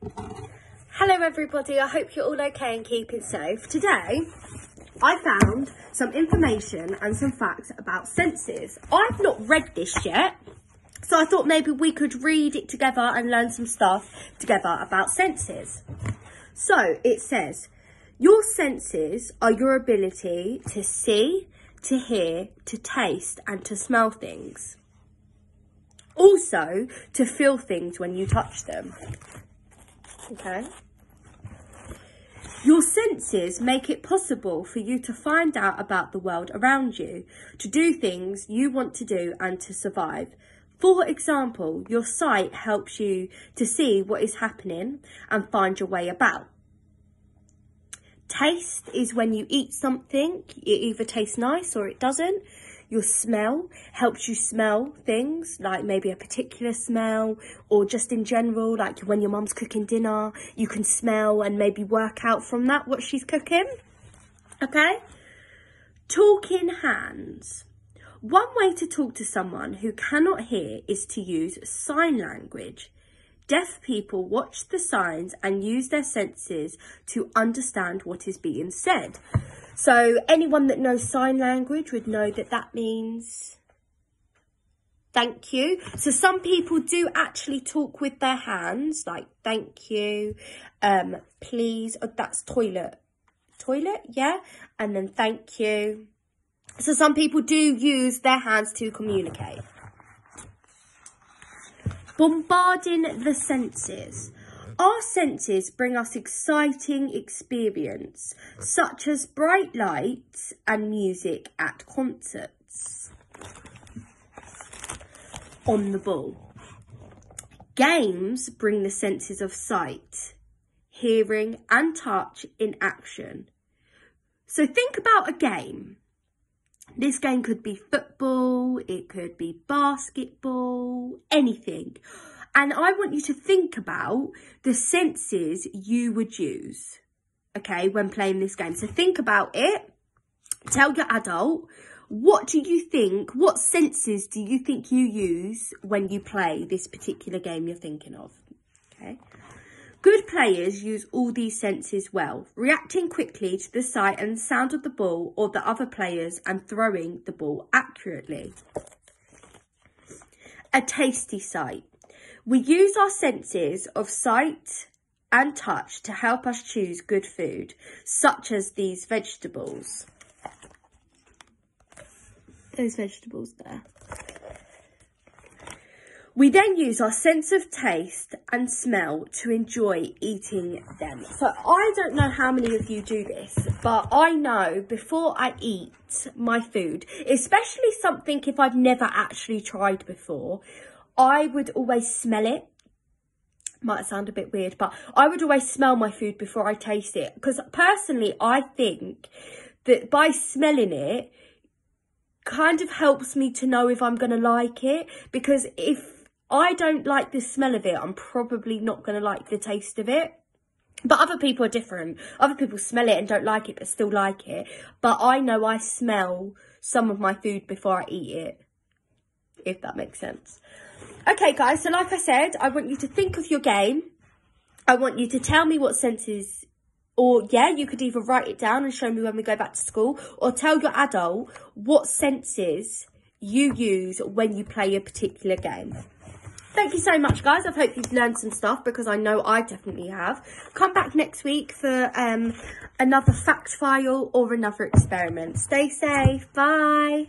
Hello everybody, I hope you're all okay and keeping safe. Today, I found some information and some facts about senses. I've not read this yet, so I thought maybe we could read it together and learn some stuff together about senses. So, it says, your senses are your ability to see, to hear, to taste and to smell things. Also, to feel things when you touch them. Okay. Your senses make it possible for you to find out about the world around you, to do things you want to do and to survive. For example, your sight helps you to see what is happening and find your way about. Taste is when you eat something, it either tastes nice or it doesn't. Your smell helps you smell things, like maybe a particular smell, or just in general, like when your mum's cooking dinner, you can smell and maybe work out from that what she's cooking. Okay? Talking hands. One way to talk to someone who cannot hear is to use sign language. Deaf people watch the signs and use their senses to understand what is being said. So anyone that knows sign language would know that that means thank you. So some people do actually talk with their hands, like thank you, please, oh, that's toilet, yeah, and then thank you. So some people do use their hands to communicate. Bombarding the senses. Our senses bring us exciting experience, such as bright lights and music at concerts. On the ball. Games bring the senses of sight, hearing and touch in action. So think about a game. This game could be football, it could be basketball, anything. And I want you to think about the senses you would use, okay, when playing this game. So think about it. Tell your adult, what senses do you think you use when you play this particular game you're thinking of, okay? Good players use all these senses well, reacting quickly to the sight and sound of the ball or the other players and throwing the ball accurately. A tasty sight. We use our senses of sight and touch to help us choose good food, such as these vegetables. Those vegetables there. We then use our sense of taste and smell to enjoy eating them. So I don't know how many of you do this, but I know before I eat my food, especially something if I've never actually tried before, I would always smell it. Might sound a bit weird, but I would always smell my food before I taste it. Because personally, I think that by smelling it, kind of helps me to know if I'm going to like it. Because if I don't like the smell of it, I'm probably not going to like the taste of it. But other people are different. Other people smell it and don't like it, but still like it. But I know I smell some of my food before I eat it, if that makes sense. Okay, guys, so like I said, I want you to think of your game. I want you to tell me what senses, or yeah, you could either write it down and show me when we go back to school, or tell your adult what senses you use when you play a particular game. Thank you so much, guys. I hope you've learned some stuff, because I know I definitely have. Come back next week for another fact file or another experiment. Stay safe. Bye.